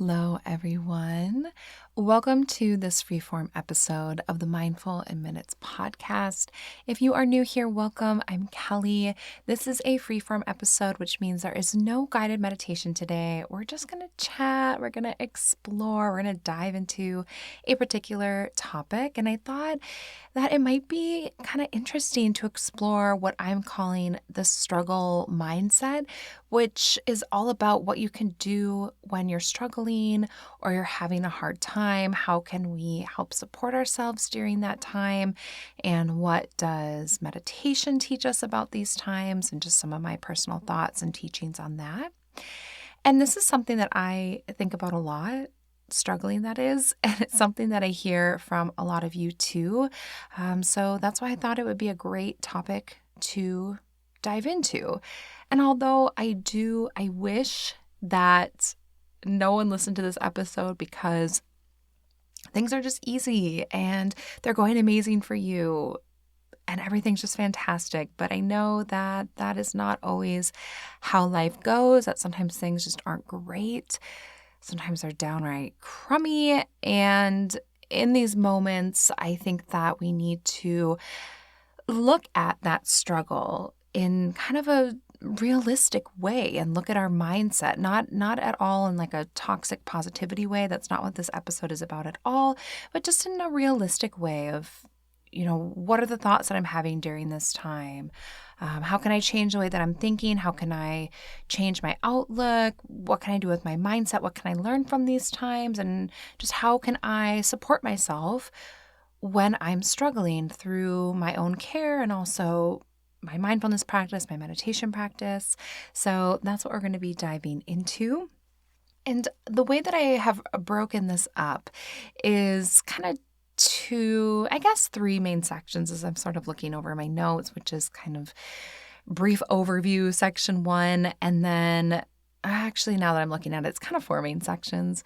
Hello, everyone. Welcome to this freeform episode of the Mindful in Minutes podcast. If you are new here, welcome. I'm Kelly. This is a freeform episode, which means there is no guided meditation today. We're just going to chat. We're going to explore. We're going to dive into a particular topic. And I thought that it might be kind of interesting to explore what I'm calling the struggle mindset, which is all about what you can do when you're struggling or you're having a hard time. How can we help support ourselves during that time? And what does meditation teach us about these times? And just some of my personal thoughts and teachings on that. And this is something that I think about a lot. Struggling, that is, and it's something that I hear from a lot of you too. So that's why I thought it would be a great topic to dive into. And although I wish that no one listened to this episode because things are just easy and they're going amazing for you and everything's just fantastic. But I know that that is not always how life goes, that sometimes things just aren't great. Sometimes they're downright crummy. And in these moments, I think that we need to look at that struggle in kind of a realistic way and look at our mindset, not at all in like a toxic positivity way. That's not what this episode is about at all, but just in a realistic way of, what are the thoughts that I'm having during this time? How can I change the way that I'm thinking? How can I change my outlook? What can I do with my mindset? What can I learn from these times? And just how can I support myself when I'm struggling through my own care and also my mindfulness practice, my meditation practice. So that's what we're going to be diving into. And the way that I have broken this up is kind of three main sections as I'm sort of looking over my notes, which is kind of brief overview, section 1. And then actually, now that I'm looking at it, it's kind of 4 main sections.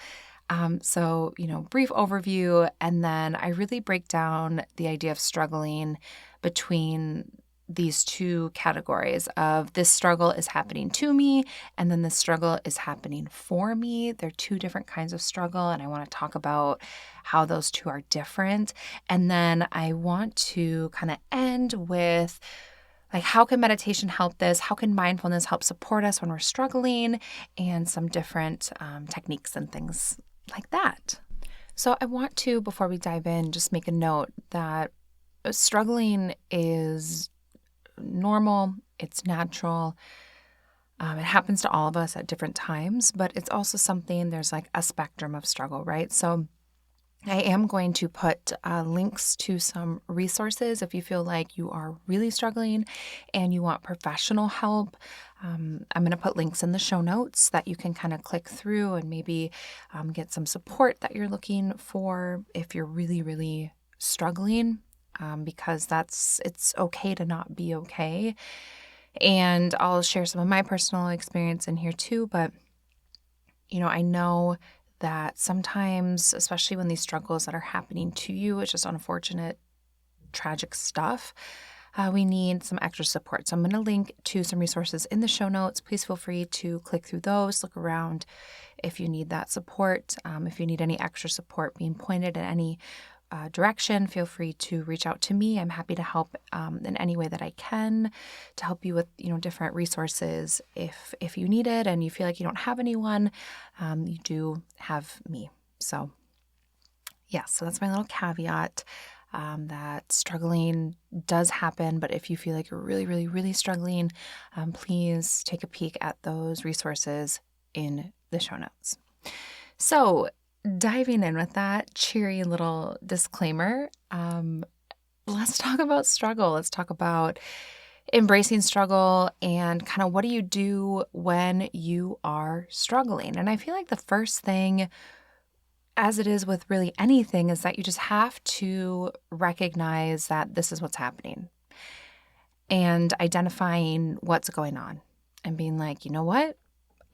So, brief overview. And then I really break down the idea of struggling between these 2 categories of this struggle is happening to me, and then this struggle is happening for me. They're 2 different kinds of struggle, and I want to talk about how those 2 are different. And then I want to kind of end with how can meditation help this? How can mindfulness help support us when we're struggling? And some different techniques and things like that. So I want to, before we dive in, just make a note that struggling is normal, it's natural. It happens to all of us at different times, but it's also something, there's like a spectrum of struggle, right? So I am going to put links to some resources if you feel like you are really struggling and you want professional help. I'm going to put links in the show notes that you can kind of click through and maybe get some support that you're looking for if you're really, really struggling. Because it's okay to not be okay. And I'll share some of my personal experience in here too. But, I know that sometimes, especially when these struggles that are happening to you, it's just unfortunate, tragic stuff. We need some extra support. So I'm going to link to some resources in the show notes. Please feel free to click through those, look around if you need that support. If you need any extra support being pointed in any direction, feel free to reach out to me. I'm happy to help in any way that I can to help you with, different resources if you need it and you feel like you don't have anyone, you do have me. So yeah, so that's my little caveat that struggling does happen. But if you feel like you're really, really, really struggling, please take a peek at those resources in the show notes. So diving in with that cheery little disclaimer, let's talk about struggle. Let's talk about embracing struggle and kind of what do you do when you are struggling. And I feel like the first thing, as it is with really anything, is that you just have to recognize that this is what's happening and identifying what's going on and being like, you know what?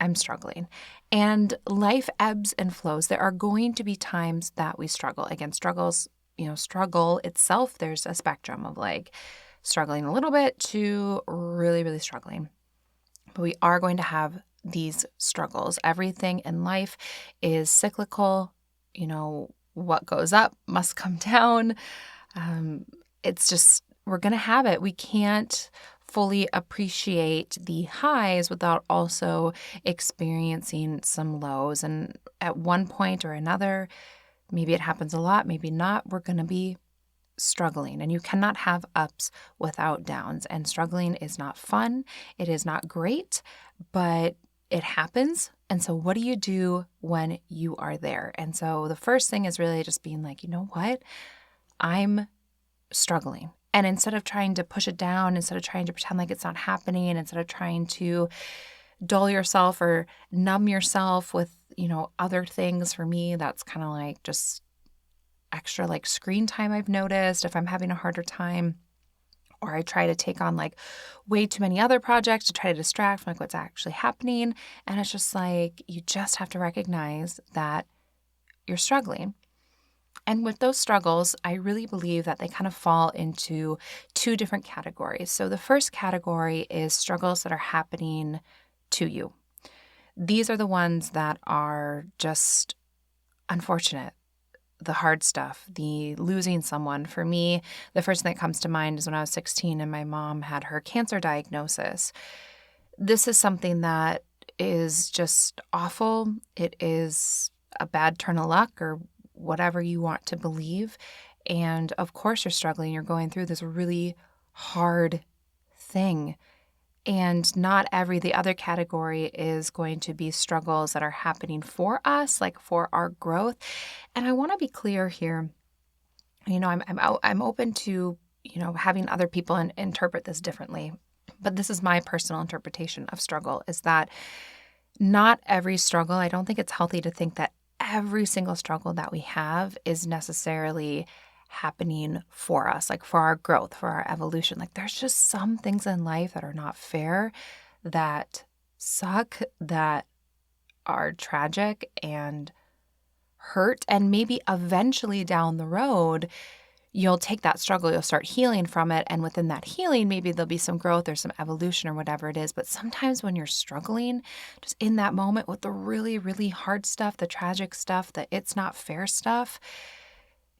I'm struggling. And life ebbs and flows. There are going to be times that we struggle. Again, struggle itself, there's a spectrum of struggling a little bit to really, really struggling. But we are going to have these struggles. Everything in life is cyclical. What goes up must come down. It's just, we're going to have it. We can't fully appreciate the highs without also experiencing some lows. And at one point or another, maybe it happens a lot, maybe not, we're going to be struggling. And you cannot have ups without downs. And struggling is not fun. It is not great, but it happens. And so what do you do when you are there? And so the first thing is really just being like, you know what? I'm struggling. And instead of trying to push it down, instead of trying to pretend like it's not happening, instead of trying to dull yourself or numb yourself with, other things, for me, that's kind of like just extra like screen time I've noticed if I'm having a harder time, or I try to take on like way too many other projects to try to distract from like what's actually happening. And it's just like, you just have to recognize that you're struggling. And with those struggles, I really believe that they kind of fall into two different categories. So the first category is struggles that are happening to you. These are the ones that are just unfortunate, the hard stuff, the losing someone. For me, the first thing that comes to mind is when I was 16 and my mom had her cancer diagnosis. This is something that is just awful. It is a bad turn of luck, or whatever you want to believe. And of course you're struggling. You're going through this really hard thing. And not the other category is going to be struggles that are happening for us, like for our growth. And I want to be clear here. I'm open to, having other people interpret this differently. But this is my personal interpretation of struggle, is that not every struggle, I don't think it's healthy to think that every single struggle that we have is necessarily happening for us, like for our growth, for our evolution. Like there's just some things in life that are not fair, that suck, that are tragic and hurt. And maybe eventually down the road, you'll take that struggle, you'll start healing from it. And within that healing, maybe there'll be some growth or some evolution or whatever it is. But sometimes when you're struggling, just in that moment with the really, really hard stuff, the tragic stuff, the it's not fair stuff,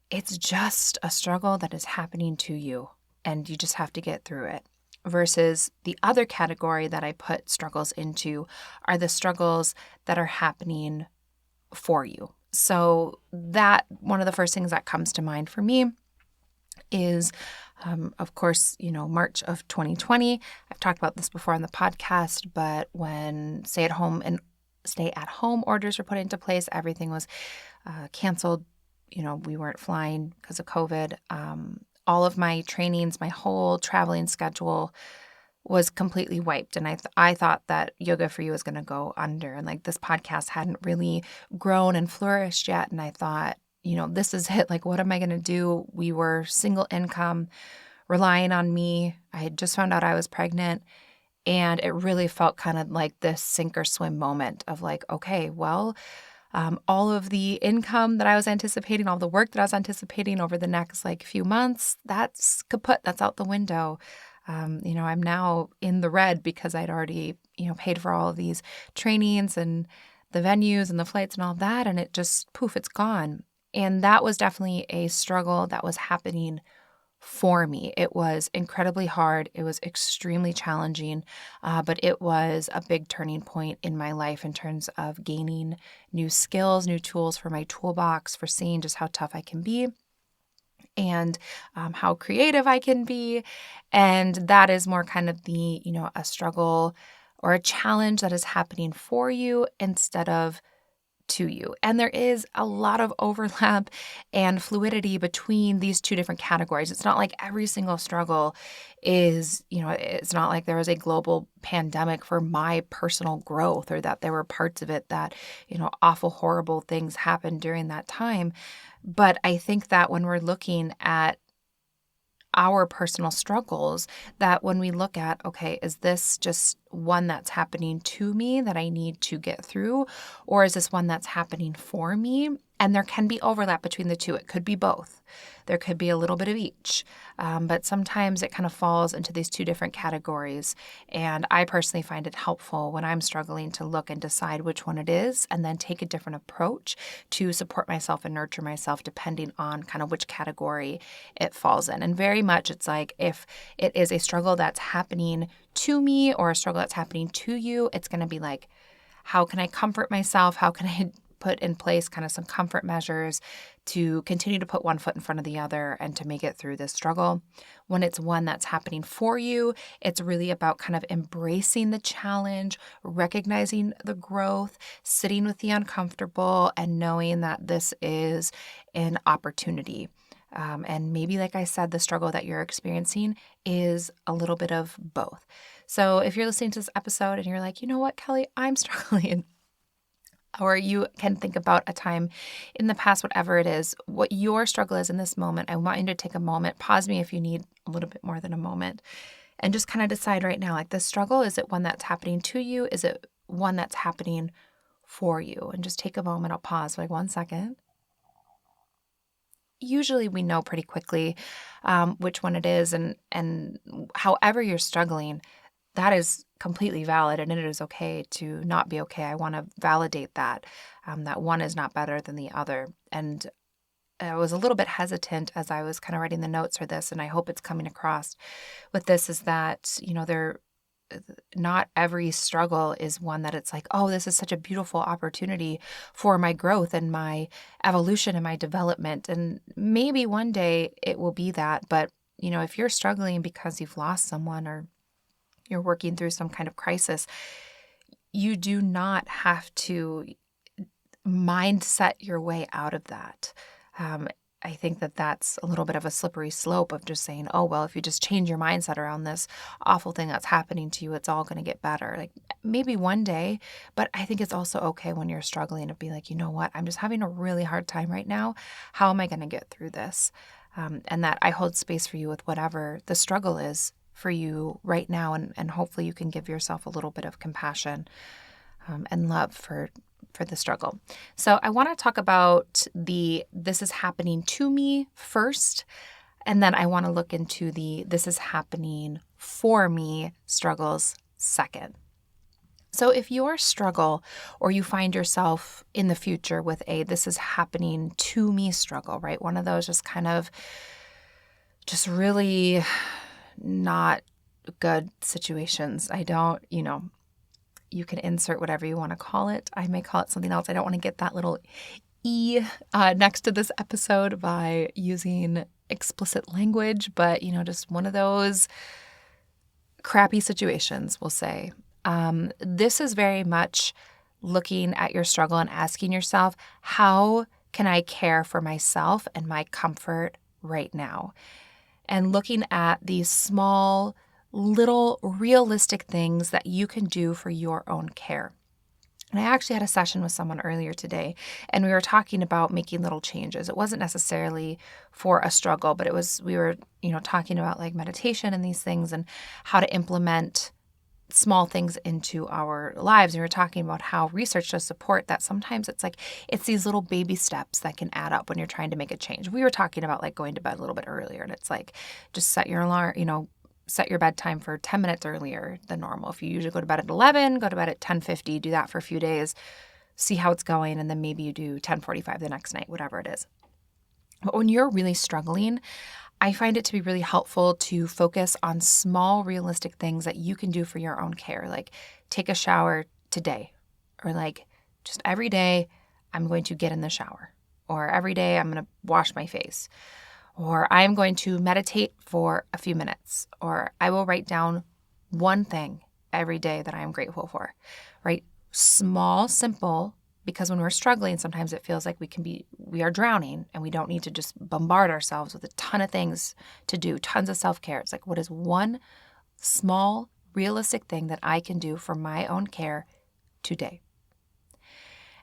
it's just a struggle that is happening to you. And you just have to get through it. Versus the other category that I put struggles into are the struggles that are happening for you. So that one of the first things that comes to mind for me is, of course, March of 2020. I've talked about this before on the podcast, but when stay-at-home orders were put into place, everything was canceled. We weren't flying because of COVID. All of my trainings, my whole traveling schedule was completely wiped. And I thought that Yoga for You was going to go under. And like this podcast hadn't really grown and flourished yet. And I thought, this is it. Like, what am I going to do? We were single income, relying on me. I had just found out I was pregnant. And it really felt kind of like this sink or swim moment of like, okay, well, all of the income that I was anticipating, all the work that I was anticipating over the next few months, that's kaput. That's out the window. I'm now in the red because I'd already, paid for all of these trainings and the venues and the flights and all that. And it just, poof, it's gone. And that was definitely a struggle that was happening for me. It was incredibly hard. It was extremely challenging, but it was a big turning point in my life in terms of gaining new skills, new tools for my toolbox, for seeing just how tough I can be and how creative I can be. And that is more kind of the, a struggle or a challenge that is happening for you instead of to you. And there is a lot of overlap and fluidity between these two different categories. It's not like every single struggle is, it's not like there was a global pandemic for my personal growth, or that there were parts of it that, awful, horrible things happened during that time. But I think that when we're looking at our personal struggles, that when we look at, okay, is this just one that's happening to me that I need to get through? Or is this one that's happening for me? And there can be overlap between the two. It could be both. There could be a little bit of each. But sometimes it kind of falls into these two different categories. And I personally find it helpful when I'm struggling to look and decide which one it is and then take a different approach to support myself and nurture myself depending on kind of which category it falls in. And very much it's like if it is a struggle that's happening to me or a struggle that's happening to you, it's going to be like, how can I comfort myself? How can I put in place kind of some comfort measures to continue to put one foot in front of the other and to make it through this struggle? When it's one that's happening for you, it's really about kind of embracing the challenge, recognizing the growth, sitting with the uncomfortable, and knowing that this is an opportunity. And maybe, like I said, the struggle that you're experiencing is a little bit of both. So if you're listening to this episode and you're like, you know what, Kelly, I'm struggling, or you can think about a time in the past, whatever it is, what your struggle is in this moment. I want you to take a moment, pause me if you need a little bit more than a moment, and just kind of decide right now, like this struggle, is it one that's happening to you? Is it one that's happening for you? And just take a moment. I'll pause for like 1 second. Usually we know pretty quickly which one it is, and however you're struggling, that is completely valid, and it is okay to not be okay. I want to validate that, that one is not better than the other. And I was a little bit hesitant as I was kind of writing the notes for this, and I hope it's coming across with this, is that, not every struggle is one that it's like, oh, this is such a beautiful opportunity for my growth and my evolution and my development. And maybe one day it will be that. But, if you're struggling because you've lost someone or you're working through some kind of crisis, you do not have to mindset your way out of that. I think that that's a little bit of a slippery slope of just saying, oh, well, if you just change your mindset around this awful thing that's happening to you, it's all going to get better. Like maybe one day, but I think it's also okay when you're struggling to be like, you know what, I'm just having a really hard time right now. How am I going to get through this? And that I hold space for you with whatever the struggle is for you right now. And hopefully you can give yourself a little bit of compassion and love for the struggle. So I want to talk about this is happening to me first, and then I want to look into this is happening for me struggles second. So if your struggle, or you find yourself in the future with this is happening to me struggle, right? One of those just really not good situations. I don't, you can insert whatever you want to call it. I may call it something else. I don't want to get that little E next to this episode by using explicit language, but, just one of those crappy situations, we'll say. This is very much looking at your struggle and asking yourself, how can I care for myself and my comfort right now? And looking at these small, little realistic things that you can do for your own care. And I actually had a session with someone earlier today, and we were talking about making little changes. It wasn't necessarily for a struggle, but we were talking about like meditation and these things and how to implement small things into our lives. And we were talking about how research does support that sometimes it's these little baby steps that can add up when you're trying to make a change. We were talking about like going to bed a little bit earlier, and it's like just set your alarm, set your bedtime for 10 minutes earlier than normal. If you usually go to bed at 11, go to bed at 10:50, do that for a few days, see how it's going, and then maybe you do 10:45 the next night, whatever it is. But when you're really struggling, I find it to be really helpful to focus on small, realistic things that you can do for your own care, like take a shower today, or like just every day I'm going to get in the shower, or every day I'm going to wash my face, or I'm going to meditate for a few minutes, or I will write down one thing every day that I am grateful for, right? Small, simple, because when we're struggling, sometimes it feels like we are drowning, and we don't need to just bombard ourselves with a ton of things to do, tons of self-care. It's like, what is one small, realistic thing that I can do for my own care today?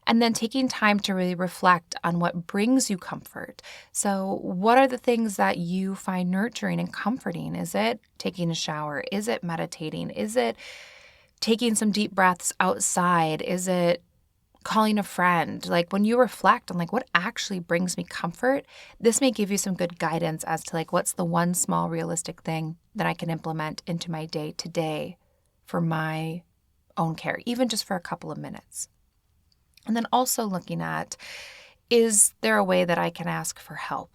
And then taking time to really reflect on what brings you comfort. So what are the things that you find nurturing and comforting? Is it taking a shower? Is it meditating? Is it taking some deep breaths outside? Is it calling a friend. Like when you reflect on like what actually brings me comfort, this may give you some good guidance as to like what's the one small realistic thing that I can implement into my day today for my own care, even just for a couple of minutes. And then also looking at, is there a way that I can ask for help?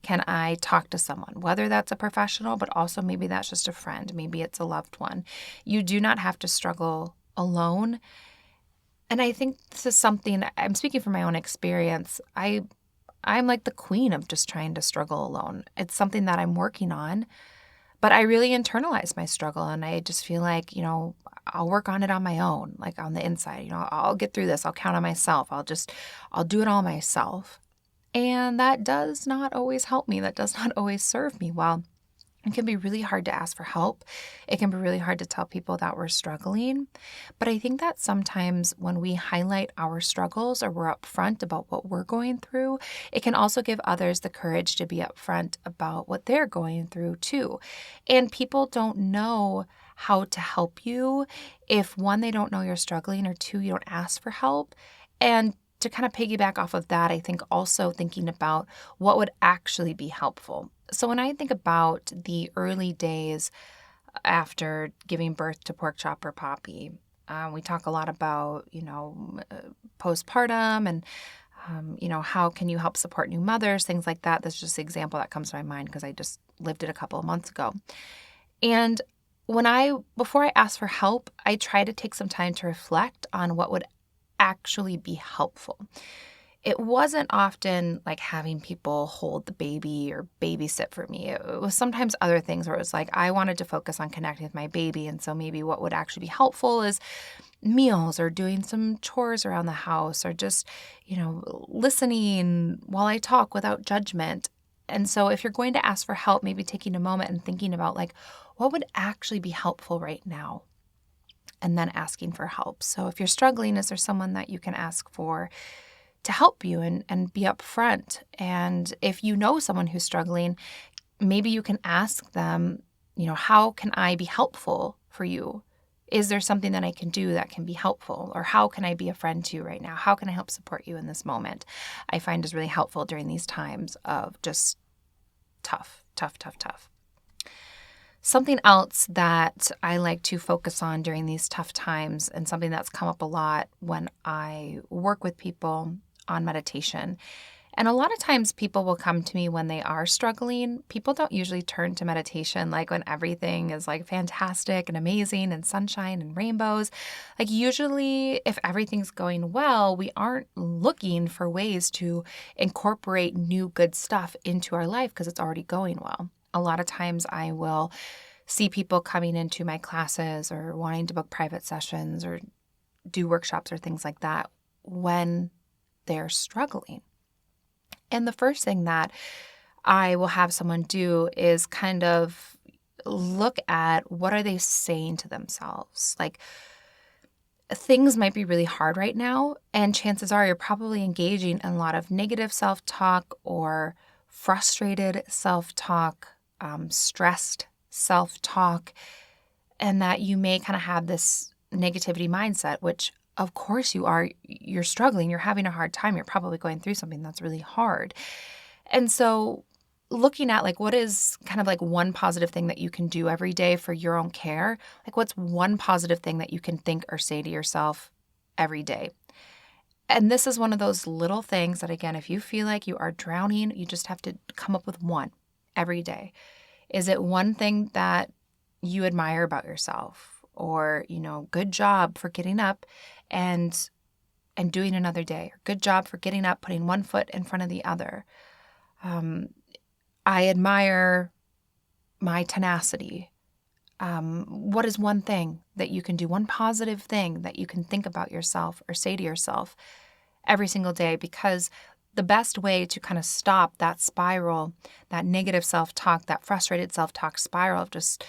Can I talk to someone, whether that's a professional, but also maybe that's just a friend, maybe it's a loved one. You do not have to struggle alone. And I think this is something, I'm speaking from my own experience. I'm like the queen of just trying to struggle alone. It's something that I'm working on, but I really internalize my struggle, and I just feel like, I'll work on it on my own, like on the inside. I'll get through this. I'll count on myself. I'll do it all myself. And that does not always help me. That does not always serve me well. It can be really hard to ask for help. It can be really hard to tell people that we're struggling. But I think that sometimes when we highlight our struggles or we're upfront about what we're going through, it can also give others the courage to be upfront about what they're going through too. And people don't know how to help you if, one, they don't know you're struggling, or two, you don't ask for help. And to kind of piggyback off of that, I think also thinking about what would actually be helpful. So when I think about the early days after giving birth to Pork Chop Poppy, we talk a lot about, postpartum and, how can you help support new mothers, things like that. That's just the example that comes to my mind because I just lived it a couple of months ago. And before I ask for help, I try to take some time to reflect on what would actually be helpful. It wasn't often like having people hold the baby or babysit for me. It was sometimes other things where it was like I wanted to focus on connecting with my baby. And so maybe what would actually be helpful is meals or doing some chores around the house or just, listening while I talk without judgment. And so if you're going to ask for help, maybe taking a moment and thinking about like, what would actually be helpful right now? And then asking for help. So if you're struggling, is there someone that you can ask for to help you and be upfront? And if you know someone who's struggling, maybe you can ask them, how can I be helpful for you? Is there something that I can do that can be helpful? Or how can I be a friend to you right now? How can I help support you in this moment? I find is really helpful during these times of just tough. Something else that I like to focus on during these tough times, and something that's come up a lot when I work with people on meditation. And a lot of times people will come to me when they are struggling. People don't usually turn to meditation like when everything is like fantastic and amazing and sunshine and rainbows. Like usually if everything's going well, we aren't looking for ways to incorporate new good stuff into our life because it's already going well. A lot of times I will see people coming into my classes or wanting to book private sessions or do workshops or things like that when they're struggling. And the first thing that I will have someone do is kind of look at what are they saying to themselves. Like things might be really hard right now, and chances are you're probably engaging in a lot of negative self-talk or frustrated self-talk, stressed self-talk, and that you may kind of have this negativity mindset, which of course you are. You're struggling, you're having a hard time, you're probably going through something that's really hard. And so looking at like what is kind of like one positive thing that you can do every day for your own care, like what's one positive thing that you can think or say to yourself every day. And this is one of those little things that, again, if you feel like you are drowning, you just have to come up with one every day. Is it one thing that you admire about yourself? Or, good job for getting up and doing another day. Or good job for getting up, putting one foot in front of the other. I admire my tenacity. What is one thing that you can do, one positive thing that you can think about yourself or say to yourself every single day? Because the best way to kind of stop that spiral, that negative self-talk, that frustrated self-talk spiral of just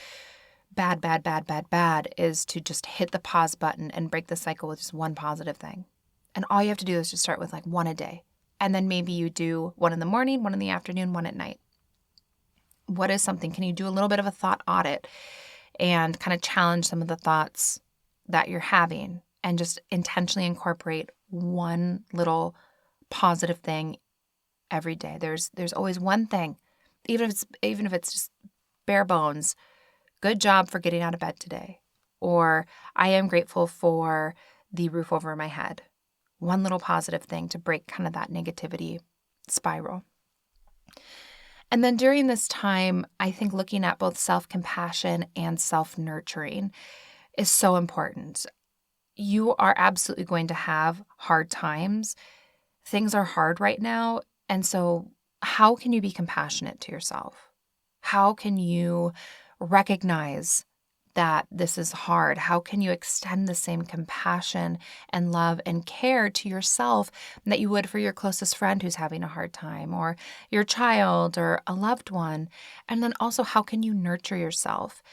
bad, is to just hit the pause button and break the cycle with just one positive thing. And all you have to do is just start with like one a day. And then maybe you do one in the morning, one in the afternoon, one at night. What is something? Can you do a little bit of a thought audit and kind of challenge some of the thoughts that you're having and just intentionally incorporate one little positive thing every day. There's always one thing, even if it's just bare bones. Good job for getting out of bed today. Or I am grateful for the roof over my head. One little positive thing to break kind of that negativity spiral. And then during this time, I think looking at both self-compassion and self-nurturing is so important. You are absolutely going to have hard times. Things are hard right now. And so how can you be compassionate to yourself? How can you recognize that this is hard? How can you extend the same compassion and love and care to yourself that you would for your closest friend who's having a hard time, or your child, or a loved one? And then also, how can you nurture yourself?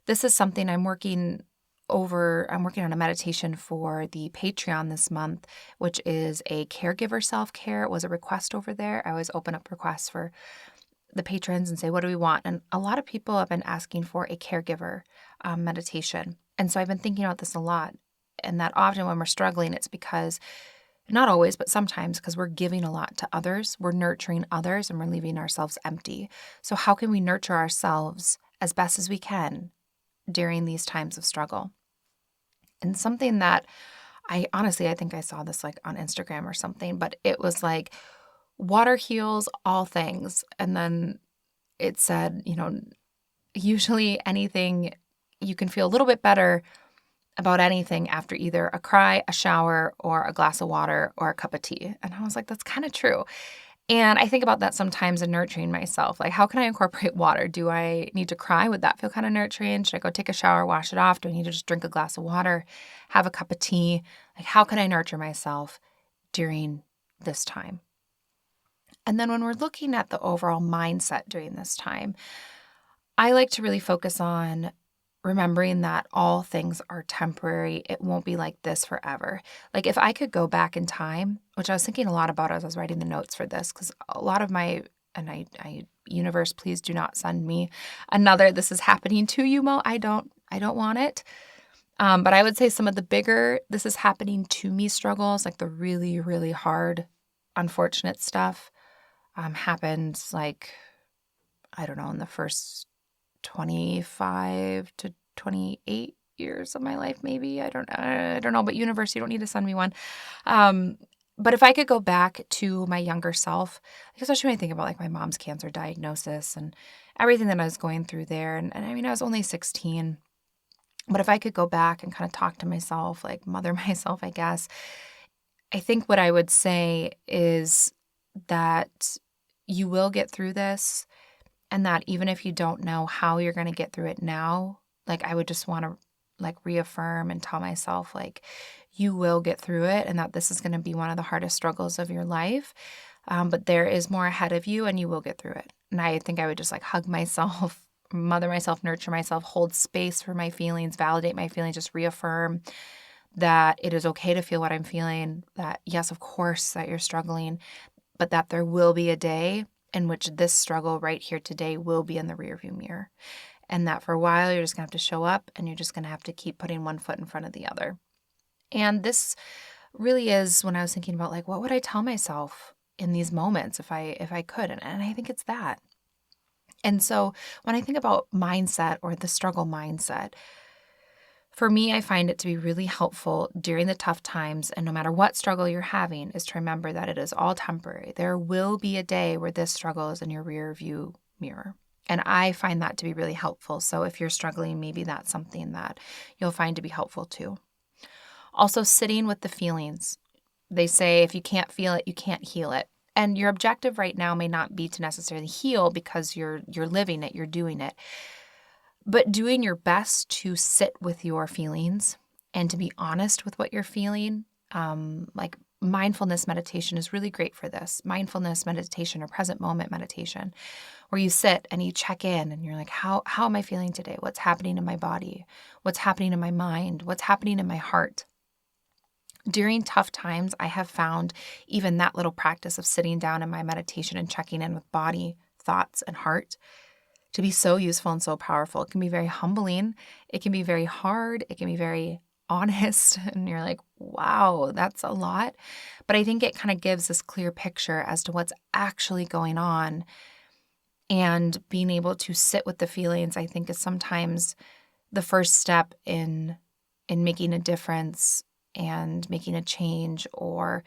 This is something I'm working on a meditation for the Patreon this month, which is a caregiver self-care. It was a request over there. I always open up requests for the patrons and say, what do we want? And a lot of people have been asking for a caregiver meditation. And so I've been thinking about this a lot. And that often when we're struggling, it's because, not always, but sometimes, because we're giving a lot to others, we're nurturing others, and we're leaving ourselves empty. So how can we nurture ourselves as best as we can during these times of struggle? And something that I think I saw this like on Instagram or something, but it was like, water heals all things. And then it said, usually anything, you can feel a little bit better about anything after either a cry, a shower, or a glass of water, or a cup of tea. And I was like, that's kind of true. And I think about that sometimes in nurturing myself. Like, how can I incorporate water? Do I need to cry? Would that feel kind of nurturing? Should I go take a shower, wash it off? Do I need to just drink a glass of water, have a cup of tea? Like, how can I nurture myself during this time? And then when we're looking at the overall mindset during this time, I like to really focus on remembering that all things are temporary. It won't be like this forever. Like if I could go back in time, which I was thinking a lot about as I was writing the notes for this, because a lot of universe, please do not send me another, this is happening to you, Mo. I don't want it. But I would say some of the bigger, this is happening to me struggles, like the really, really hard, unfortunate stuff, happened like, I don't know, in the first 25 to 28 years of my life, maybe. I don't know, but universe, you don't need to send me one. But if I could go back to my younger self, especially when I think about like my mom's cancer diagnosis and everything that I was going through there. And I mean, I was only 16, but if I could go back and kind of talk to myself, like mother myself, I guess, I think what I would say is that you will get through this. And that even if you don't know how you're going to get through it now, like I would just want to like reaffirm and tell myself like you will get through it, and that this is going to be one of the hardest struggles of your life. But there is more ahead of you and you will get through it. And I think I would just like hug myself, mother myself, nurture myself, hold space for my feelings, validate my feelings, just reaffirm that it is okay to feel what I'm feeling, that yes, of course, that you're struggling, but that there will be a day in which this struggle right here today will be in the rearview mirror. And that for a while, you're just going to have to show up and you're just going to have to keep putting one foot in front of the other. And this really is when I was thinking about like, what would I tell myself in these moments if I could? And I think it's that. And so when I think about mindset or the struggle mindset, for me, I find it to be really helpful during the tough times, and no matter what struggle you're having, is to remember that it is all temporary. There will be a day where this struggle is in your rear view mirror. And I find that to be really helpful. So if you're struggling, maybe that's something that you'll find to be helpful too. Also, sitting with the feelings. They say if you can't feel it, you can't heal it. And your objective right now may not be to necessarily heal because you're living it, you're doing it. But doing your best to sit with your feelings and to be honest with what you're feeling, like mindfulness meditation is really great for this. Mindfulness meditation or present moment meditation, where you sit and you check in and you're like, how am I feeling today? What's happening in my body? What's happening in my mind? What's happening in my heart? During tough times, I have found even that little practice of sitting down in my meditation and checking in with body, thoughts, and heart to be so useful and so powerful. It can be very humbling. It can be very hard. It can be very honest and you're like, wow, that's a lot. But I think it kind of gives this clear picture as to what's actually going on. And being able to sit with the feelings, I think, is sometimes the first step in making a difference and making a change or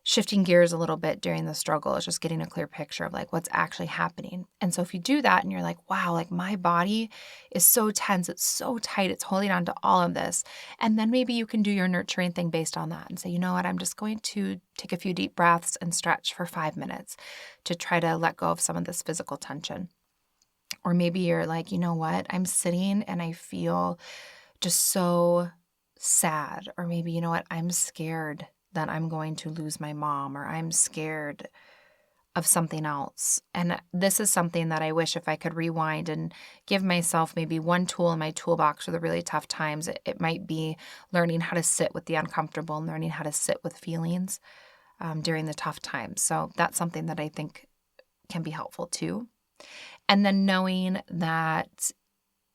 shifting gears a little bit during the struggle. Is just getting a clear picture of like what's actually happening. And so if you do that and you're like, wow, like my body is so tense, it's so tight, it's holding on to all of this. And then maybe you can do your nurturing thing based on that and say, you know what, I'm just going to take a few deep breaths and stretch for 5 minutes to try to let go of some of this physical tension. Or maybe you're like, you know what, I'm sitting and I feel just so sad. Or maybe, you know what, I'm scared that I'm going to lose my mom, or I'm scared of something else. And this is something that I wish if I could rewind and give myself maybe one tool in my toolbox for the really tough times, it might be learning how to sit with the uncomfortable and learning how to sit with feelings during the tough times. So that's something that I think can be helpful too. And then knowing that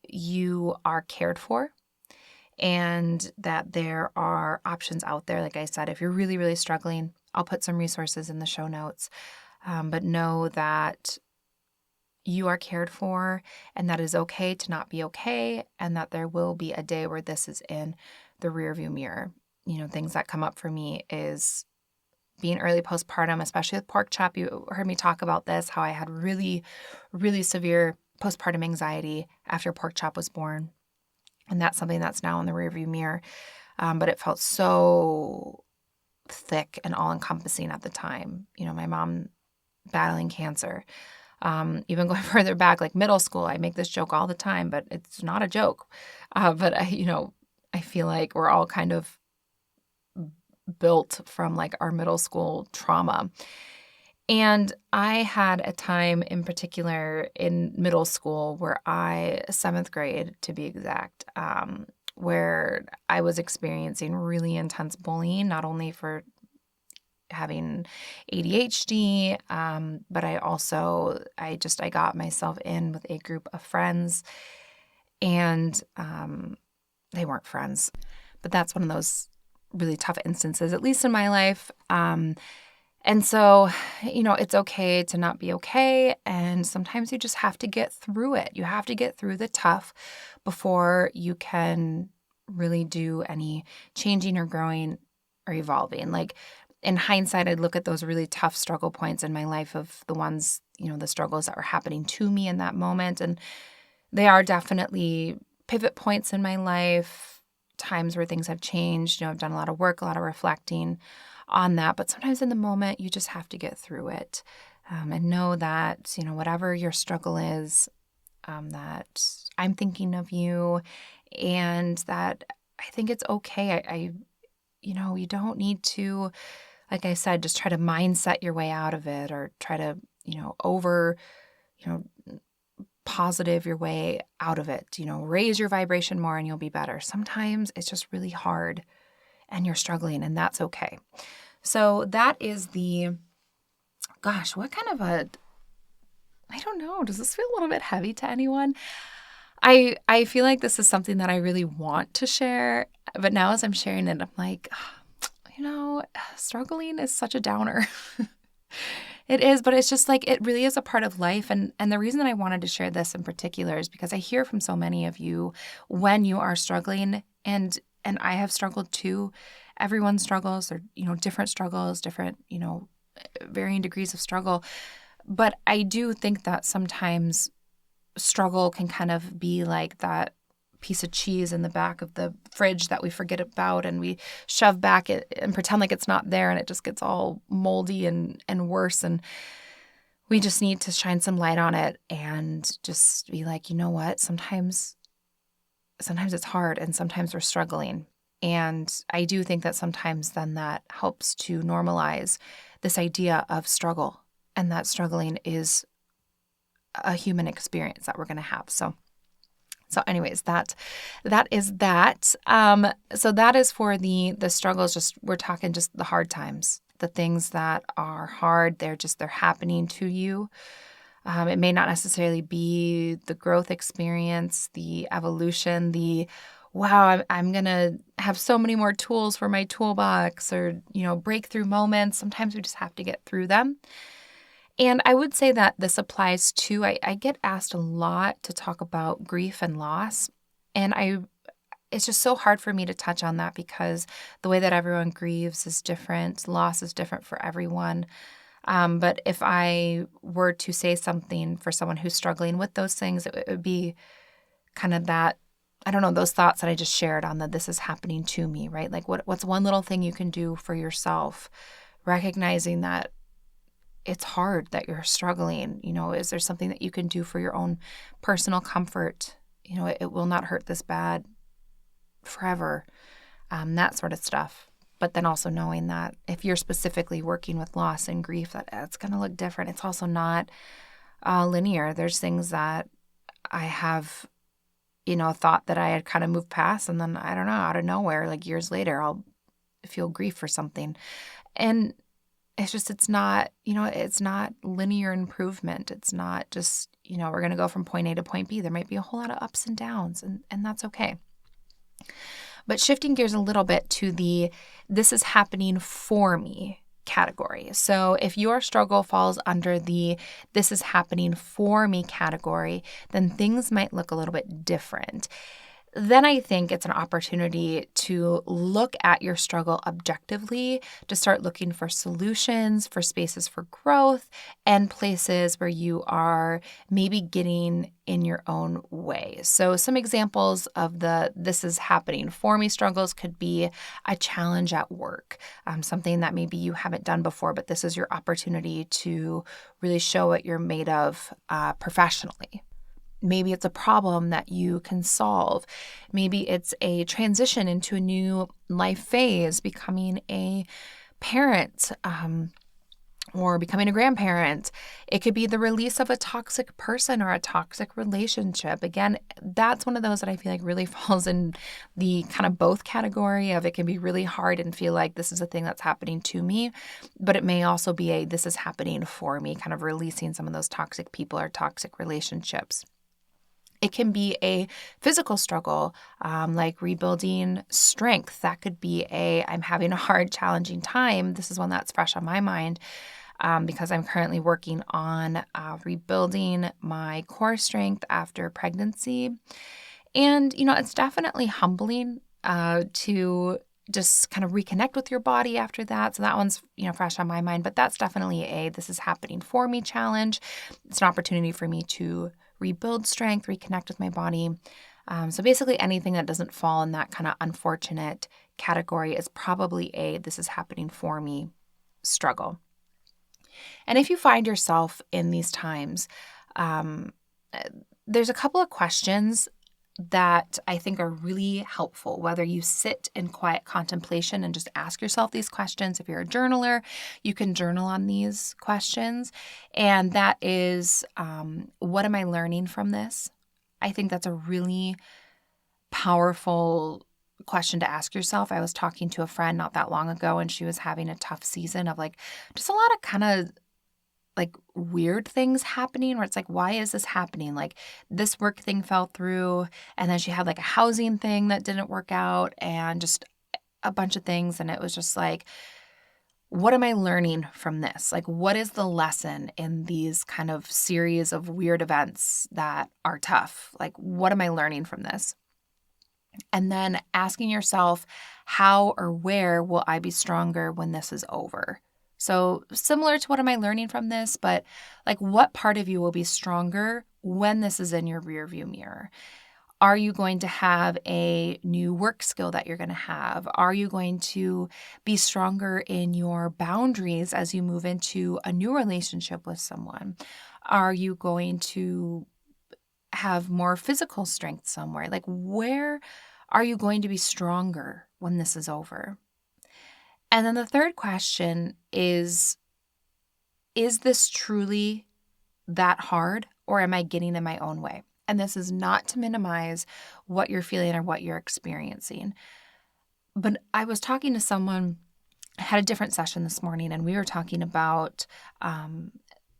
you are cared for and that there are options out there. Like I said, if you're really, really struggling, I'll put some resources in the show notes. But know that you are cared for and that is okay to not be okay, and that there will be a day where this is in the rearview mirror. You know, things that come up for me is being early postpartum, especially with pork chop. You heard me talk about this, how I had really, really severe postpartum anxiety after pork chop was born. And that's something that's now in the rearview mirror. But it felt so thick and all-encompassing at the time. You know, my mom battling cancer. Even going further back, like middle school, I make this joke all the time, but it's not a joke. But I feel like we're all kind of built from like our middle school trauma. And I had a time in particular in middle school where seventh grade to be exact, where I was experiencing really intense bullying, not only for having ADHD, but I got myself in with a group of friends, and they weren't friends, but that's one of those really tough instances, at least in my life. And so, it's okay to not be okay. And sometimes you just have to get through it. You have to get through the tough before you can really do any changing or growing or evolving. Like in hindsight, I'd look at those really tough struggle points in my life of the ones, the struggles that were happening to me in that moment. And they are definitely pivot points in my life, times where things have changed. I've done a lot of work, a lot of reflecting on that. But sometimes in the moment, you just have to get through it and know that, whatever your struggle is, that I'm thinking of you and that I think it's okay. You don't need to, like I said, just try to mindset your way out of it or try to, positive your way out of it. Raise your vibration more and you'll be better. Sometimes it's just really hard and you're struggling, and that's okay. So that is what kind of I don't know, does this feel a little bit heavy to anyone? I feel like this is something that I really want to share, but now as I'm sharing it, I'm like, struggling is such a downer. It is, but it's just like, it really is a part of life. And the reason that I wanted to share this in particular is because I hear from so many of you when you are struggling, and I have struggled too. Everyone struggles, or, different struggles, different, varying degrees of struggle. But I do think that sometimes struggle can kind of be like that piece of cheese in the back of the fridge that we forget about and we shove back it and pretend like it's not there, and it just gets all moldy and worse. And we just need to shine some light on it and just be like, you know what, sometimes it's hard and sometimes we're struggling. And I do think that sometimes then that helps to normalize this idea of struggle, and that struggling is a human experience that we're going to have. So anyways, that is that. So that is for the struggles. Just we're talking just the hard times, the things that are hard. They're happening to you. It may not necessarily be the growth experience, the evolution, the wow, I'm going to have so many more tools for my toolbox, or, breakthrough moments. Sometimes we just have to get through them. And I would say that this applies to, I get asked a lot to talk about grief and loss. And it's just so hard for me to touch on that because the way that everyone grieves is different. Loss is different for everyone. But if I were to say something for someone who's struggling with those things, it would be kind of that, I don't know, those thoughts that I just shared on that this is happening to me, right? Like what's one little thing you can do for yourself, recognizing that it's hard, that you're struggling. Is there something that you can do for your own personal comfort? It will not hurt this bad forever, that sort of stuff. But then also knowing that if you're specifically working with loss and grief, that it's going to look different. It's also not linear. There's things that I have, thought that I had kind of moved past, and then, I don't know, out of nowhere, like years later, I'll feel grief for something. And it's not, it's not linear improvement. It's not just, we're going to go from point A to point B. There might be a whole lot of ups and downs, and that's okay. But shifting gears a little bit to the this is happening for me category. So if your struggle falls under the this is happening for me category, then things might look a little bit different. Then I think it's an opportunity to look at your struggle objectively, to start looking for solutions, for spaces for growth, and places where you are maybe getting in your own way. So some examples of the this is happening for me struggles could be a challenge at work, something that maybe you haven't done before, but this is your opportunity to really show what you're made of professionally. Maybe it's a problem that you can solve. Maybe it's a transition into a new life phase, becoming a parent, or becoming a grandparent. It could be the release of a toxic person or a toxic relationship. Again, that's one of those that I feel like really falls in the kind of both category of it can be really hard and feel like this is a thing that's happening to me, but it may also be a this is happening for me, kind of releasing some of those toxic people or toxic relationships. It can be a physical struggle, like rebuilding strength. That could be I'm having a hard, challenging time. This is one that's fresh on my mind because I'm currently working on rebuilding my core strength after pregnancy. And, it's definitely humbling to just kind of reconnect with your body after that. So that one's, fresh on my mind, but that's definitely this is happening for me challenge. It's an opportunity for me to rebuild strength, reconnect with my body. So basically anything that doesn't fall in that kind of unfortunate category is probably this is happening for me struggle. And if you find yourself in these times, there's a couple of questions that I think are really helpful, whether you sit in quiet contemplation and just ask yourself these questions. If you're a journaler, you can journal on these questions. And that is, what am I learning from this? I think that's a really powerful question to ask yourself. I was talking to a friend not that long ago, and she was having a tough season of just a lot of kind of weird things happening where it's why is this happening? This work thing fell through, and then she had a housing thing that didn't work out, and just a bunch of things. And it was just what am I learning from this? What is the lesson in these kind of series of weird events that are tough? What am I learning from this? And then asking yourself, how or where will I be stronger when this is over? So similar to what am I learning from this, but what part of you will be stronger when this is in your rearview mirror? Are you going to have a new work skill that you're going to have? Are you going to be stronger in your boundaries as you move into a new relationship with someone? Are you going to have more physical strength somewhere? Where are you going to be stronger when this is over? And then the third question is this truly that hard, or am I getting in my own way? And this is not to minimize what you're feeling or what you're experiencing. But I was talking to someone, I had a different session this morning, and we were talking about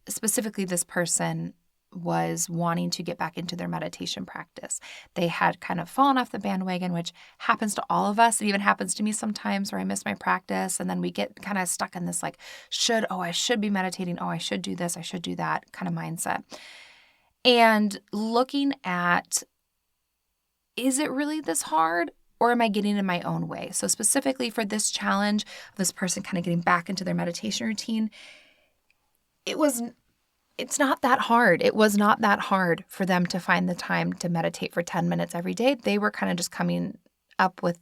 specifically this person was wanting to get back into their meditation practice. They had kind of fallen off the bandwagon, which happens to all of us. It even happens to me sometimes where I miss my practice, and then we get kind of stuck in this like, I should be meditating. Oh, I should do this. I should do that kind of mindset. And looking at, is it really this hard? Or am I getting in my own way? So specifically for this challenge, this person kind of getting back into their meditation routine, it's not that hard. It was not that hard for them to find the time to meditate for 10 minutes every day. They were kind of just coming up with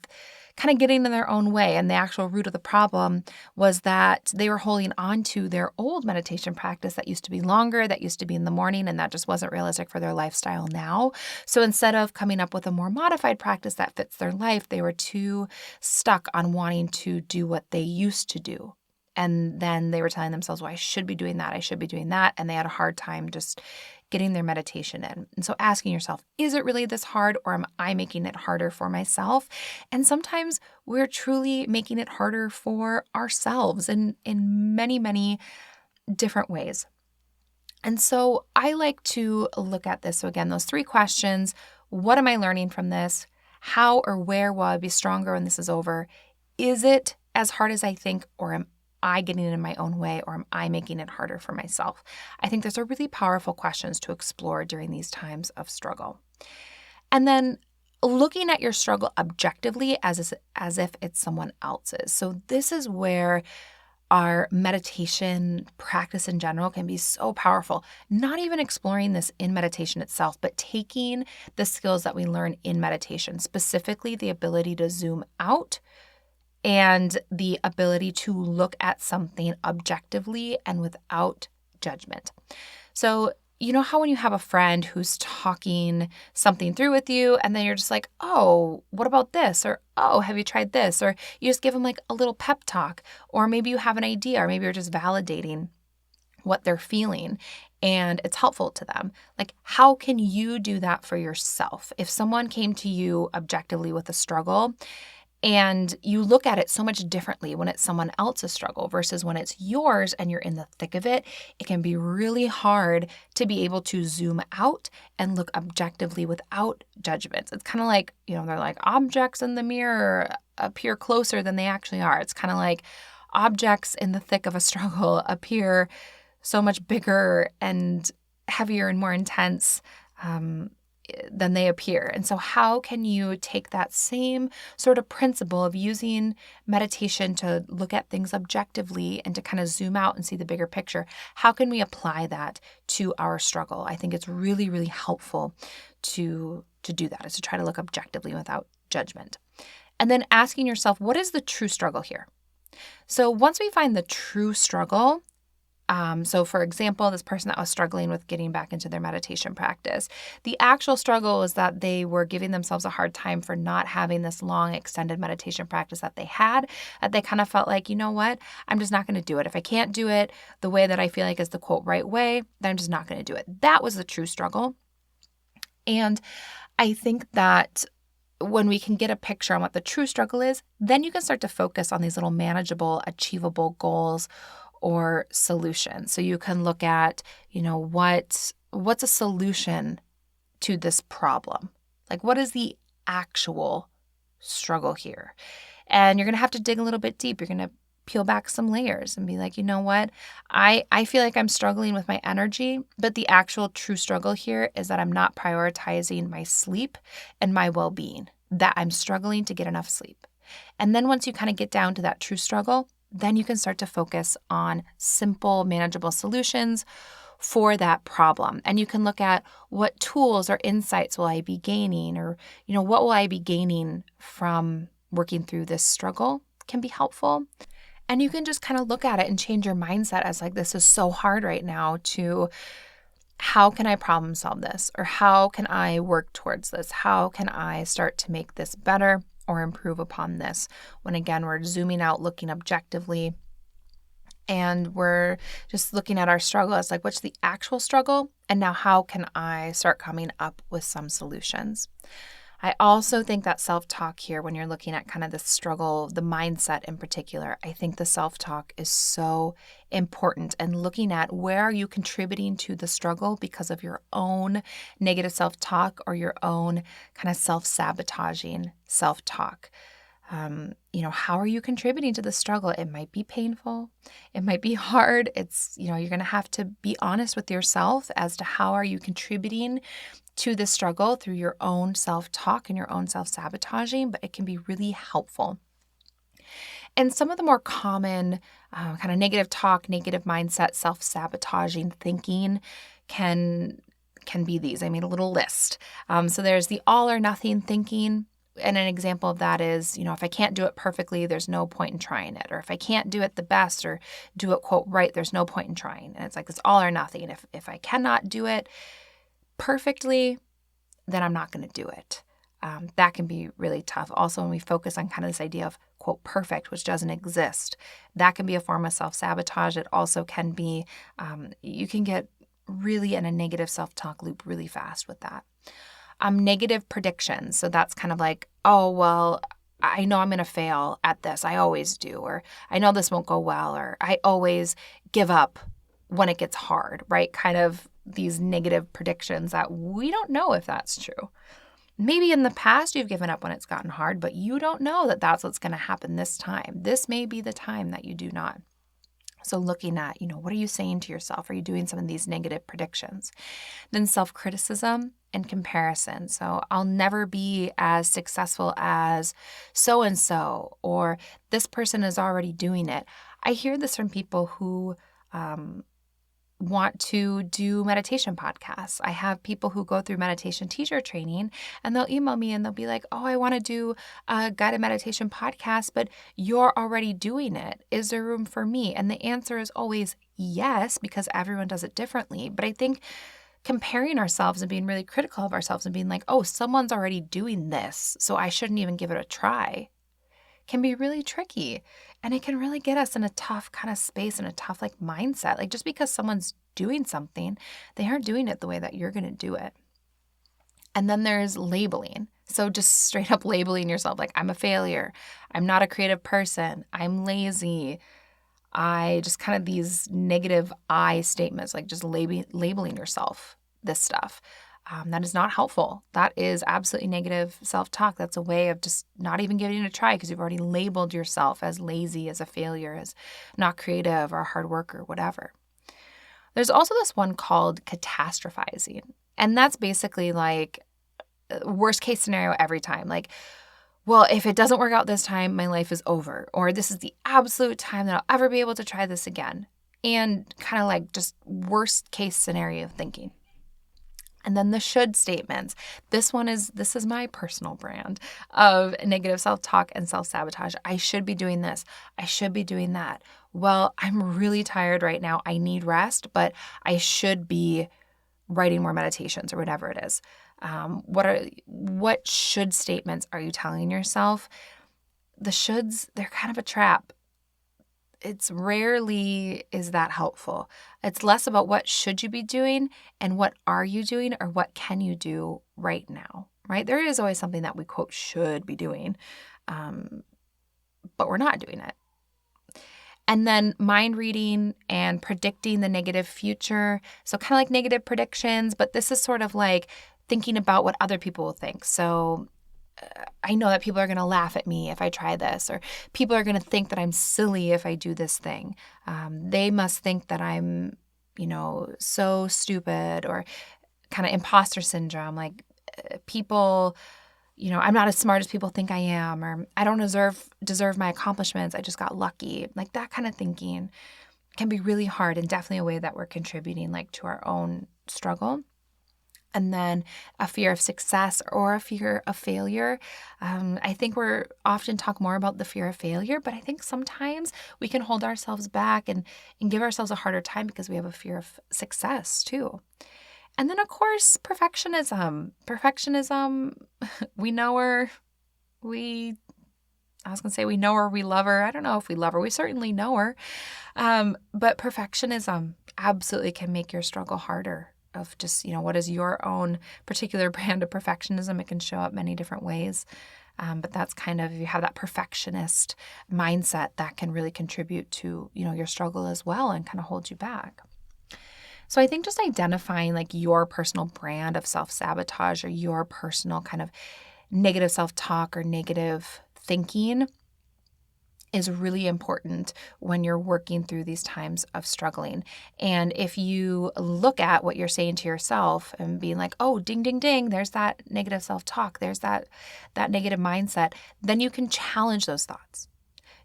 kind of getting in their own way. And the actual root of the problem was that they were holding on to their old meditation practice that used to be longer, that used to be in the morning, and that just wasn't realistic for their lifestyle now. So instead of coming up with a more modified practice that fits their life, they were too stuck on wanting to do what they used to do. And then they were telling themselves, well, I should be doing that. I should be doing that. And they had a hard time just getting their meditation in. And so asking yourself, is it really this hard, or am I making it harder for myself? And sometimes we're truly making it harder for ourselves in many, many different ways. And so I like to look at this. So again, those 3 questions: what am I learning from this? How or where will I be stronger when this is over? Is it as hard as I think, or am I getting in my own way, or am I making it harder for myself? I think those are really powerful questions to explore during these times of struggle. And then looking at your struggle objectively as if it's someone else's. So this is where our meditation practice in general can be so powerful. Not even exploring this in meditation itself, but taking the skills that we learn in meditation, specifically the ability to zoom out and the ability to look at something objectively and without judgment. So, you know how when you have a friend who's talking something through with you, and then you're just like, oh, what about this? Or, oh, have you tried this? Or you just give them like a little pep talk, or maybe you have an idea, or maybe you're just validating what they're feeling and it's helpful to them. Like, how can you do that for yourself? If someone came to you objectively with a struggle, and you look at it so much differently when it's someone else's struggle versus when it's yours and you're in the thick of it, it can be really hard to be able to zoom out and look objectively without judgments. It's kind of like, they're like objects in the mirror appear closer than they actually are. It's kind of like objects in the thick of a struggle appear so much bigger and heavier and more intense than they appear. And so how can you take that same sort of principle of using meditation to look at things objectively and to kind of zoom out and see the bigger picture? How can we apply that to our struggle? I think it's really, really helpful to do that, is to try to look objectively without judgment. And then asking yourself, what is the true struggle here? So once we find the true struggle, so for example, this person that was struggling with getting back into their meditation practice, the actual struggle was that they were giving themselves a hard time for not having this long extended meditation practice that they had, that they kind of felt like, you know what, I'm just not going to do it. If I can't do it the way that I feel like is the quote right way, then I'm just not going to do it. That was the true struggle. And I think that when we can get a picture on what the true struggle is, then you can start to focus on these little manageable, achievable goals or solution. So you can look at, what's a solution to this problem? Like, what is the actual struggle here? And you're going to have to dig a little bit deep. You're going to peel back some layers and be like, you know what? I feel like I'm struggling with my energy, but the actual true struggle here is that I'm not prioritizing my sleep and my well-being, that I'm struggling to get enough sleep. And then once you kind of get down to that true struggle, then you can start to focus on simple, manageable solutions for that problem. And you can look at what tools or insights will I be gaining, or, what will I be gaining from working through this struggle can be helpful. And you can just kind of look at it and change your mindset as like, this is so hard right now, to how can I problem solve this? Or how can I work towards this? How can I start to make this better or improve upon this? When again, we're zooming out, looking objectively, and we're just looking at our struggle as like, what's the actual struggle? And now how can I start coming up with some solutions? I also think that self-talk here, when you're looking at kind of the struggle, the mindset in particular, I think the self-talk is so important, and looking at where are you contributing to the struggle because of your own negative self-talk or your own kind of self-sabotaging self-talk. How are you contributing to the struggle? It might be painful. It might be hard. You're going to have to be honest with yourself as to how are you contributing to the struggle through your own self-talk and your own self-sabotaging, but it can be really helpful. And some of the more common kind of negative talk, negative mindset, self-sabotaging thinking can be these. I made a little list. So there's the all or nothing thinking. And an example of that is, if I can't do it perfectly, there's no point in trying it. Or if I can't do it the best or do it, quote, right, there's no point in trying. And it's like, it's all or nothing. If I cannot do it perfectly, then I'm not going to do it. That can be really tough. Also, when we focus on kind of this idea of, quote, perfect, which doesn't exist, that can be a form of self-sabotage. It also can be, you can get really in a negative self-talk loop really fast with that. Negative predictions. So that's kind of like, oh, well, I know I'm going to fail at this. I always do. Or I know this won't go well. Or I always give up when it gets hard, right? Kind of these negative predictions that we don't know if that's true. Maybe in the past you've given up when it's gotten hard, but you don't know that that's what's going to happen this time. This may be the time that you do not. So looking at, what are you saying to yourself? Are you doing some of these negative predictions? Then self-criticism and comparison. So I'll never be as successful as so-and-so, or this person is already doing it. I hear this from people who want to do meditation podcasts. I have people who go through meditation teacher training, and they'll email me and they'll be like, oh, I want to do a guided meditation podcast, but you're already doing it. Is there room for me? And the answer is always yes, because everyone does it differently. But I think comparing ourselves and being really critical of ourselves and being like, oh, someone's already doing this, so I shouldn't even give it a try, can be really tricky. And it can really get us in a tough kind of space and a tough mindset. Like, just because someone's doing something, they aren't doing it the way that you're going to do it. And then there's labeling. So just straight up labeling yourself like, I'm a failure. I'm not a creative person. I'm lazy. I just kind of these negative I statements, like just labeling yourself this stuff. That is not helpful. That is absolutely negative self-talk. That's a way of just not even giving it a try because you've already labeled yourself as lazy, as a failure, as not creative or a hard worker, whatever. There's also this one called catastrophizing. And that's basically like worst case scenario every time. Like, well, if it doesn't work out this time, my life is over. Or this is the absolute time that I'll ever be able to try this again. And kind of like just worst case scenario thinking. And then the should statements. This is my personal brand of negative self-talk and self-sabotage. I should be doing this. I should be doing that. Well, I'm really tired right now. I need rest, but I should be writing more meditations or whatever it is. What should statements are you telling yourself? The shoulds, they're kind of a trap. It's rarely is that helpful. It's less about what should you be doing and what are you doing or what can you do right now, right? There is always something that we, quote, should be doing, but we're not doing it. And then mind reading and predicting the negative future. So kind of like negative predictions, but this is sort of like thinking about what other people will think. So I know that people are going to laugh at me if I try this, or people are going to think that I'm silly if I do this thing. They must think that I'm, so stupid, or kind of imposter syndrome. Like people, I'm not as smart as people think I am, or I don't deserve my accomplishments. I just got lucky. Like that kind of thinking can be really hard, and definitely a way that we're contributing to our own struggle. And then a fear of success or a fear of failure. I think we're often talk more about the fear of failure, but I think sometimes we can hold ourselves back and give ourselves a harder time because we have a fear of success too. And then, of course, perfectionism. We know her. We know her, we love her. I don't know if we love her. We certainly know her. But perfectionism absolutely can make your struggle harder. of just, what is your own particular brand of perfectionism. It can show up many different ways. But that's kind of, if you have that perfectionist mindset, that can really contribute to, your struggle as well and kind of hold you back. So I think just identifying like your personal brand of self-sabotage or your personal kind of negative self-talk or negative thinking is really important when you're working through these times of struggling. And if you look at what you're saying to yourself and being like, oh, ding, ding, ding, there's that negative self-talk, there's that negative mindset, then you can challenge those thoughts.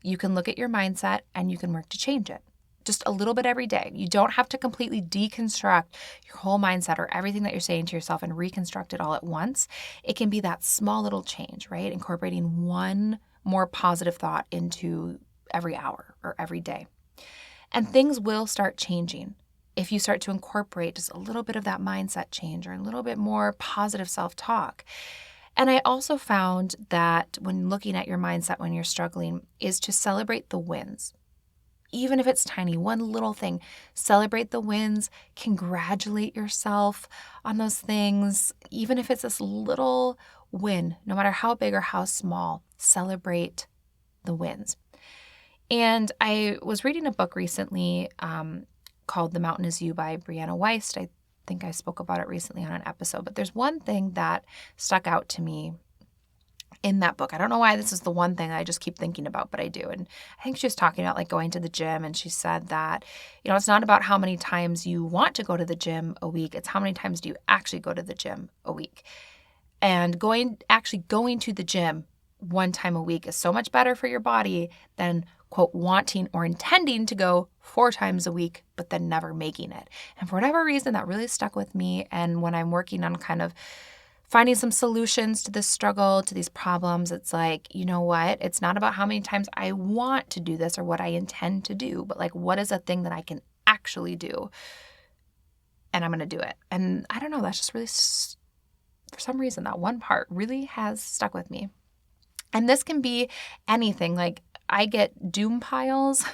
You can look at your mindset and you can work to change it. Just a little bit every day. You don't have to completely deconstruct your whole mindset or everything that you're saying to yourself and reconstruct it all at once. It can be that small little change, right? Incorporating one more positive thought into every hour or every day. And things will start changing if you start to incorporate just a little bit of that mindset change or a little bit more positive self-talk. And I also found that when looking at your mindset when you're struggling is to celebrate the wins. Even if it's tiny, one little thing, celebrate the wins, congratulate yourself on those things. Even if it's this little win, no matter how big or how small, celebrate the wins. And I was reading a book recently called The Mountain Is You by Brianna Wiest. I think I spoke about it recently on an episode, but there's one thing that stuck out to me in that book. I don't know why this is the one thing I just keep thinking about, but I do. And I think she was talking about like going to the gym, and she said that, it's not about how many times you want to go to the gym a week. It's how many times do you actually go to the gym a week. And going to the gym one time a week is so much better for your body than, quote, wanting or intending to go 4 times a week, but then never making it. And for whatever reason, that really stuck with me. And when I'm working on kind of finding some solutions to this struggle, to these problems, it's like, you know what? It's not about how many times I want to do this or what I intend to do, but like, what is a thing that I can actually do? And I'm going to do it. And I don't know, that's just really, for some reason, that one part really has stuck with me. And this can be anything. Like, I get doom piles,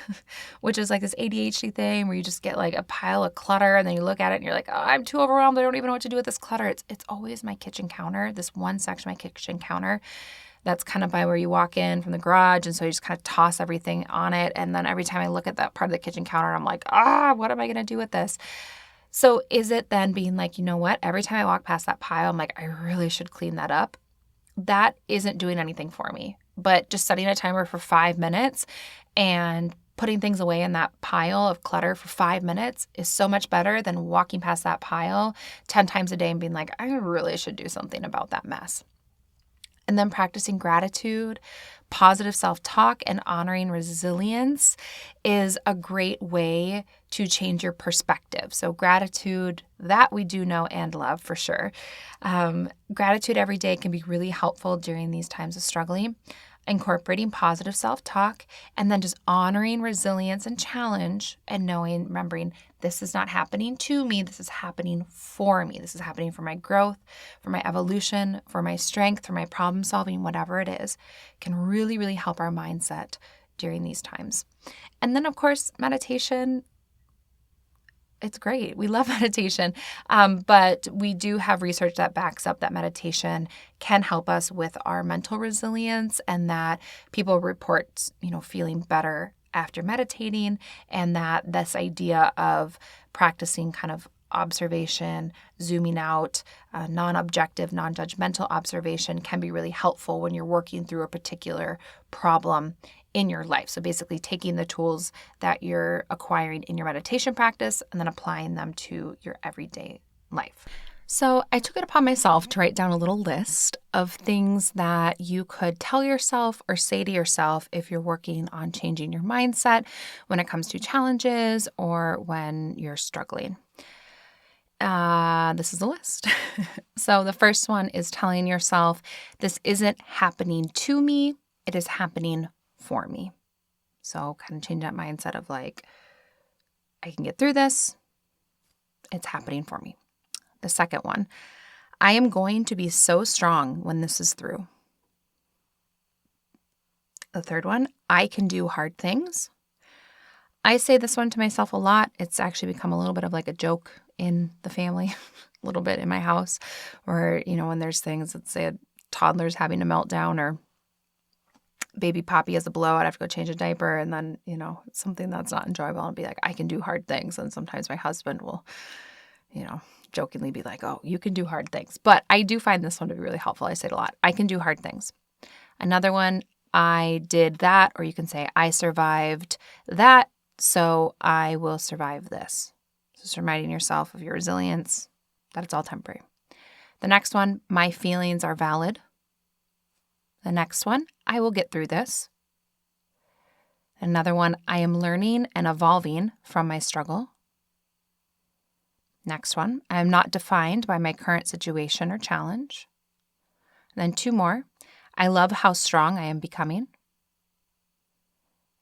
which is like this ADHD thing where you just get like a pile of clutter and then you look at it and you're like, oh, I'm too overwhelmed. I don't even know what to do with this clutter. It's always my kitchen counter, this one section of my kitchen counter that's kind of by where you walk in from the garage. And so you just kind of toss everything on it. And then every time I look at that part of the kitchen counter, I'm like, what am I going to do with this? So is it then being like, you know what? Every time I walk past that pile, I'm like, I really should clean that up. That isn't doing anything for me. But just setting a timer for 5 minutes and putting things away in that pile of clutter for 5 minutes is so much better than walking past that pile 10 times a day and being like, I really should do something about that mess. And then practicing gratitude, positive self-talk, and honoring resilience is a great way to change your perspective. So gratitude, that we do know and love for sure. Gratitude every day can be really helpful during these times of struggling. Incorporating positive self-talk, and then just honoring resilience and challenge and remembering this is not happening to me, this is happening for me. This is happening for my growth, for my evolution, for my strength, for my problem solving, whatever it is, can really, really help our mindset during these times. And then, of course, meditation. It's great. We love meditation, but we do have research that backs up that meditation can help us with our mental resilience, and that people report, feeling better after meditating, and that this idea of practicing kind of observation, zooming out, non-objective, non-judgmental observation can be really helpful when you're working through a particular problem in your life. So basically taking the tools that you're acquiring in your meditation practice and then applying them to your everyday life. So I took it upon myself to write down a little list of things that you could tell yourself or say to yourself if you're working on changing your mindset when it comes to challenges or when you're struggling. This is a list. So the first one is telling yourself, this isn't happening to me, it is happening for me. So kind of change that mindset of like, I can get through this. It's happening for me. The second one, I am going to be so strong when this is through. The third one, I can do hard things. I say this one to myself a lot. It's actually become a little bit of like a joke in the family, a little bit in my house, where, when there's things, let's say a toddler's having a meltdown or baby Poppy has a blowout, I have to go change a diaper, and then, it's something that's not enjoyable, I'll be like, I can do hard things. And sometimes my husband will, jokingly be like, oh, you can do hard things. But I do find this one to be really helpful. I say it a lot. I can do hard things. Another one, I did that, or you can say, I survived that, so I will survive this. Just reminding yourself of your resilience, that it's all temporary. The next one, my feelings are valid. The next one, I will get through this. Another one, I am learning and evolving from my struggle. Next one, I am not defined by my current situation or challenge. And then 2 more, I love how strong I am becoming.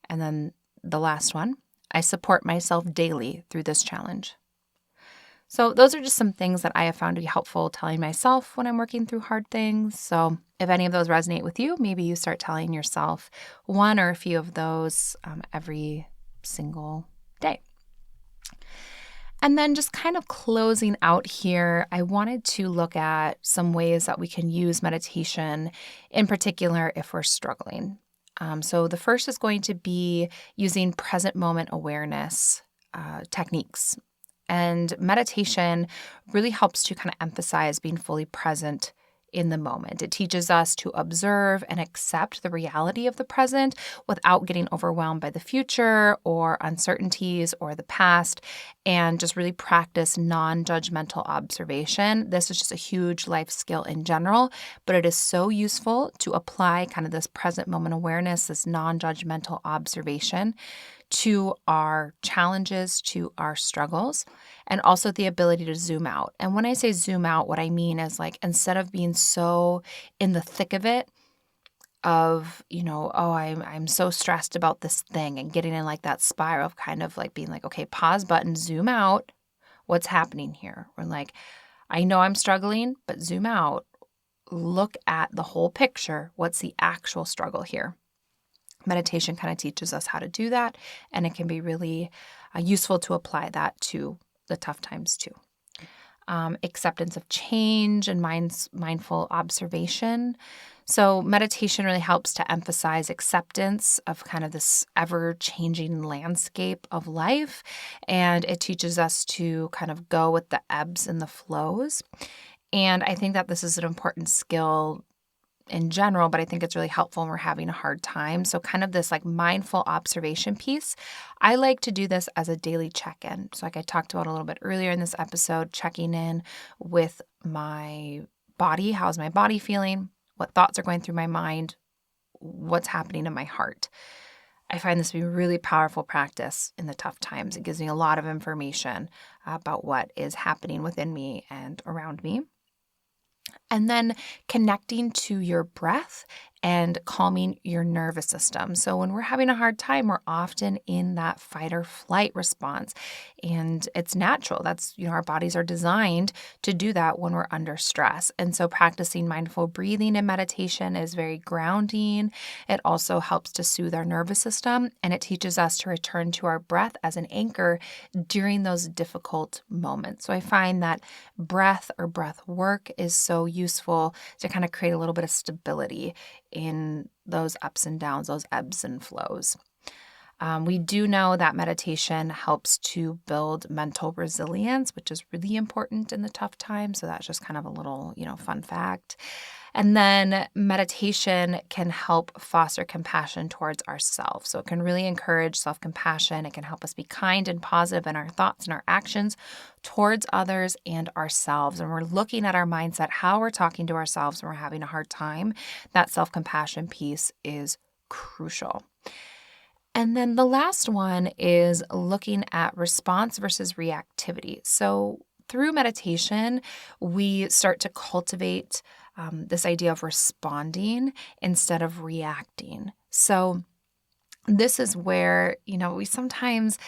And then the last one, I support myself daily through this challenge. So those are just some things that I have found to be helpful telling myself when I'm working through hard things. So if any of those resonate with you, maybe you start telling yourself one or a few of those every single day. And then just kind of closing out here, I wanted to look at some ways that we can use meditation, in particular if we're struggling. So the first is going to be using present moment awareness techniques. And meditation really helps to kind of emphasize being fully present in the moment. It teaches us to observe and accept the reality of the present without getting overwhelmed by the future or uncertainties or the past, and just really practice non-judgmental observation. This is just a huge life skill in general, but it is so useful to apply kind of this present moment awareness, this non-judgmental observation to our challenges, to our struggles, and also the ability to zoom out. And when I say zoom out, what I mean is like, instead of being so in the thick of it, of, I'm so stressed about this thing and getting in like that spiral of kind of like being like, okay, pause button, zoom out, what's happening here? Or like, I know I'm struggling, but zoom out, look at the whole picture. What's the actual struggle here? Meditation kind of teaches us how to do that, and it can be really useful to apply that to the tough times too. Acceptance of change and mindful observation. So meditation really helps to emphasize acceptance of kind of this ever-changing landscape of life, and it teaches us to kind of go with the ebbs and the flows. And I think that this is an important skill in general, but I think it's really helpful when we're having a hard time. So kind of this like mindful observation piece, I like to do this as a daily check-in. So like I talked about a little bit earlier in this episode, checking in with my body. How's my body feeling? What thoughts are going through my mind? What's happening in my heart? I find this to be a really powerful practice in the tough times. It gives me a lot of information about what is happening within me and around me. And then connecting to your breath and calming your nervous system. So when we're having a hard time, we're often in that fight or flight response. And it's natural. That's, our bodies are designed to do that when we're under stress. And so practicing mindful breathing and meditation is very grounding. It also helps to soothe our nervous system, and it teaches us to return to our breath as an anchor during those difficult moments. So I find that breath or breath work is so useful to kind of create a little bit of stability in those ups and downs, those ebbs and flows. We do know that meditation helps to build mental resilience, which is really important in the tough times. So that's just kind of a little, fun fact. And then meditation can help foster compassion towards ourselves. So it can really encourage self-compassion. It can help us be kind and positive in our thoughts and our actions towards others and ourselves. And we're looking at our mindset, how we're talking to ourselves when we're having a hard time. That self-compassion piece is crucial. And then the last one is looking at response versus reactivity. So through meditation, we start to cultivate this idea of responding instead of reacting. So this is where, we sometimes,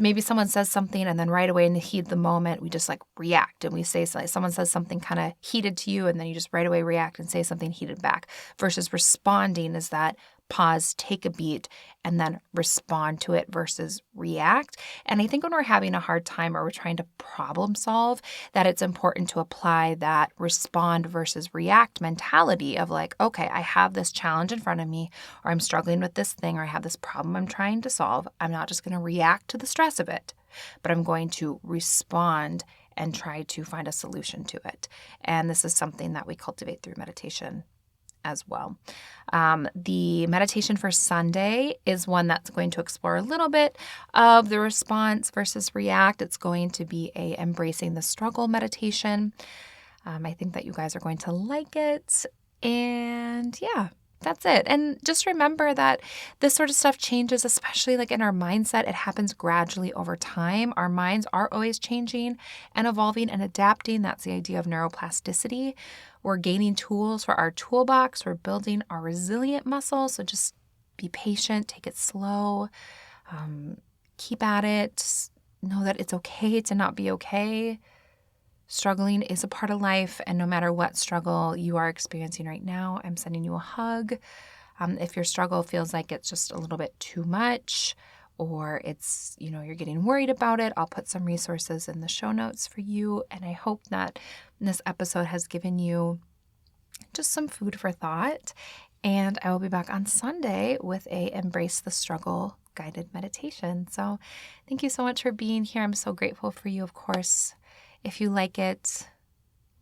maybe someone says something and then right away in the heat of the moment, we just like react and we say, someone says something kind of heated to you and then you just right away react and say something heated back, versus responding is that pause, take a beat, and then respond to it versus react. And I think when we're having a hard time or we're trying to problem solve, that it's important to apply that respond versus react mentality of like, okay, I have this challenge in front of me, or I'm struggling with this thing, or I have this problem I'm trying to solve. I'm not just going to react to the stress of it, but I'm going to respond and try to find a solution to it. And this is something that we cultivate through meditation as well. The meditation for Sunday is one that's going to explore a little bit of the response versus react. It's going to be a embracing the struggle meditation. I think that you guys are going to like it. And yeah, that's it. And just remember that this sort of stuff changes, especially like in our mindset. It happens gradually over time. Our minds are always changing and evolving and adapting. That's the idea of neuroplasticity. We're gaining tools for our toolbox. We're building our resilient muscles. So just be patient, take it slow, keep at it. Know that it's okay to not be okay. Struggling is a part of life, and no matter what struggle you are experiencing right now, I'm sending you a hug. If your struggle feels like it's just a little bit too much, or it's, you're getting worried about it, I'll put some resources in the show notes for you. And I hope that this episode has given you just some food for thought. And I will be back on Sunday with a Embrace the Struggle guided meditation. So thank you so much for being here. I'm so grateful for you, of course. If you like it,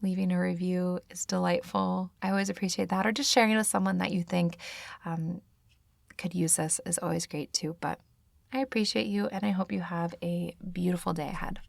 leaving a review is delightful. I always appreciate that. Or just sharing it with someone that you think could use this is always great too. But I appreciate you, and I hope you have a beautiful day ahead.